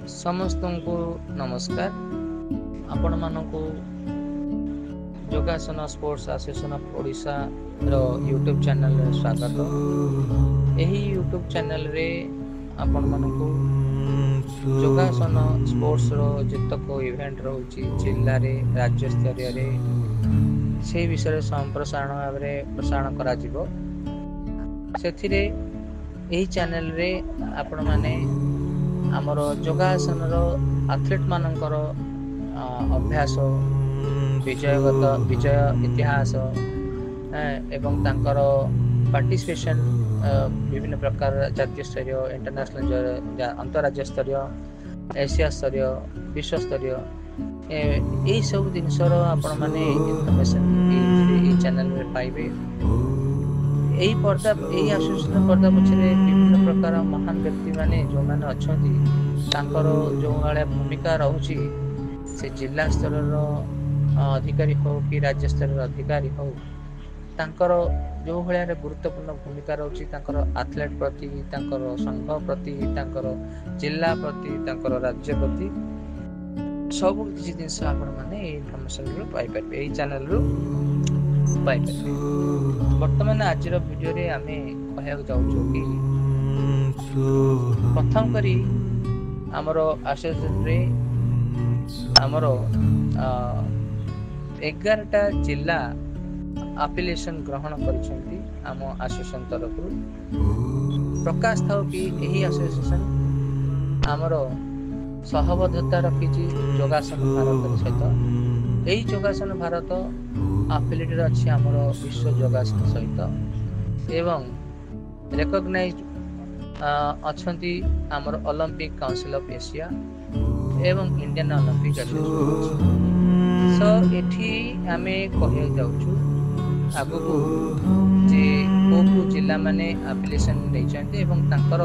समस्त को नमस्कार। आपण मानक Yogasana sports association of Odisha रो यूट्यूब चैनल रे स्वागत। यही यूट्यूब चैनल रे आपण मानक योगासन स्पोर्ट्स रो जतक इवेंट रहउची जिल्ला रे राज्य स्तरीय रे से विषय संप्रसारण भाव में प्रसारण करा जिवो। सेथिरे एही चैनल रे आपण माने आमर योगासन एथलीट मानकर अभ्यास विजय इतिहास एवं तांकर पार्टिसिपेशन विभिन्न प्रकार जातीय स्तरीय इंटरनेशनल अंतरराज्य स्तरीय एशिया स्तरीय विश्व स्तरीय यही सब जिनसर आपण माने इनफॉरमेशन चैनल में पाइबे। यही एसोसिएशन पर्दा पछरे विभिन्न प्रकार महान व्यक्ति माने जो माने अछंती तांकर जो वाले भूमिका रहउची से जिला स्तर अधिकारी हो कि राज्य स्तर अधिकारी हो तांकर जो भलिया गुरुत्वपूर्ण भूमिका रहउची तांकर एथलीट प्रति तांकर संघ प्रति तांकर जिला प्रति तांकर राज्य प्रति सब किसी जिनस आपण माने इनफॉरमेशन रो पाई परबे एही चैनल रो पाई परबे। वर्तमान आज वीडियो रे आमे कहया जाउछु कि प्रथम करी हमर एसोसिएशन रे हमर 11टा जिला एप्लिकेशन ग्रहण करिसेंती हम एसोसिएशन तरफ प्रकाश थाउ कि एही एसोसिएशन हमर सहबद्धता रखिछि योगासन भारत सहित। एही योगासन भारत एफिलिएटेड अछि हमर विश्व योगासन सहित एवं रिकॉग्नाइज्ड अछंती हमर ओलंपिक काउंसिल ऑफ एशिया एवं इंडियन ओलंपिक एसोसिएशन। सो एठी आमे कहय जाउछु आगु जे को जिला माने एप्लिकेशन दैछन्ते एवं तांकर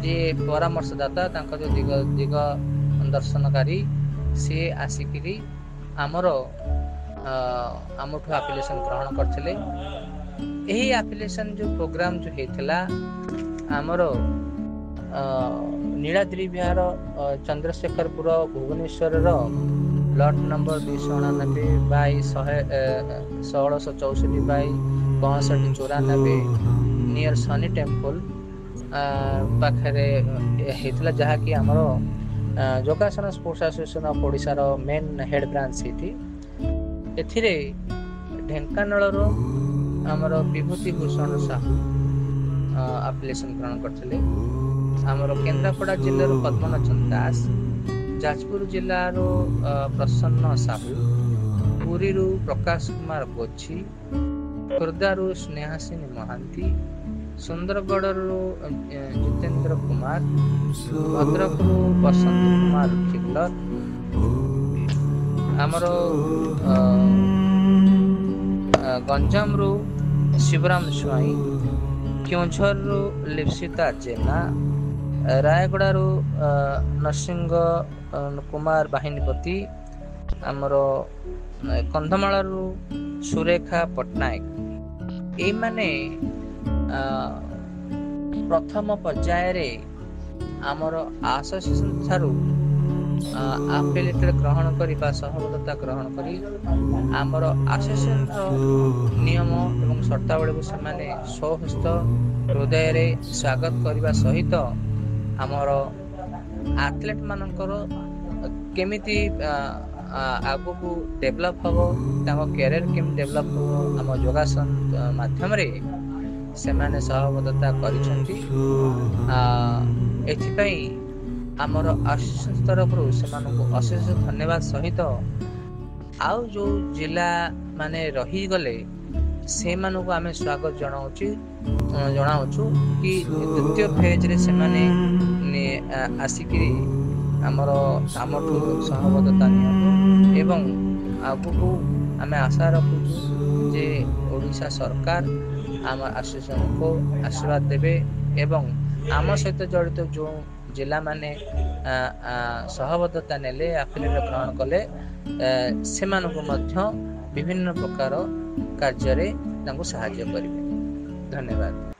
जे परामर्शदाता तांकर जो दिग दर्शनकारी से आसिकरी आमर आमठू एप्लिकेशन ग्रहण करथिले। एही एप्लिकेशन जो प्रोग्राम जो हेतला आमर नीलाद्रि विहार चंद्रशेखरपुर भुवनेश्वर रो plot number 299 by 1664 by 6594 near Shani temple पाखरे हेतला जहा कि हमर Yogasana sports association of Odisha रो मेन हेड ब्रांच सिटी एथिरे ढेंकानाल रो हमर विभूति भूषण साहू एप्लिकेशन ग्रहण करथिले। हमर केंद्रापड़ा जिल्ला रो पद्मनाथ दास, जाजपुर जिल्ला रो प्रसन्न साहू, पुरी रो प्रकाश कुमार गोची, खुर्दा रो स्नेहासिनी महांती, सुंदरगढ़ रो जितेंद्र कुमार, भद्रक रो बसंत कुमार खिल्लर, हमर गंजाम रो शिवराम स्वाई, क्योंझर रो लिप्सिता जेना, रायगड़ा रो नरसिंह कुमार बाहिनीपति, हमर कंधमाल रो सुरेखा पट्टनायक। ए माने प्रथम पर्याय रे हमर एसोसिएशन थारु एफिलिएटेड ग्रहण करी बा सहबद्धता ग्रहण करी हमर एसोसिएशन रो नियम एवं शर्तावली को समाने सहस्थ हृदय रे स्वागत करबा सहित हमर एथलीट मानकर केमिति आगु को डेवलप हबो ताको कैरियर केम डेवलप हबो हम योगासन माध्यम रे सेमाने सहबद्धता करिसंती। एथिपई हमर एसोसिएशन तरफरु सेमानको अशेष धन्यवाद सहित आउ जो जिला माने रही गले से मानको आमे स्वागत जणाउछु कि द्वितीय फेज रे सेमाने आसिकरी हमर आमठू सहबद्धता नियम एवं आगु आमे आशा रखुछु जे ओडिशा सरकार आम एसोसिएशन को आशीर्वाद देवे एवं आम सहित जड़ित जो जिला माने सहबद्धता नेले एफिलिएट ग्रहण कले से विभिन्न प्रकार कार्य रे सहायता करिवे। धन्यवाद।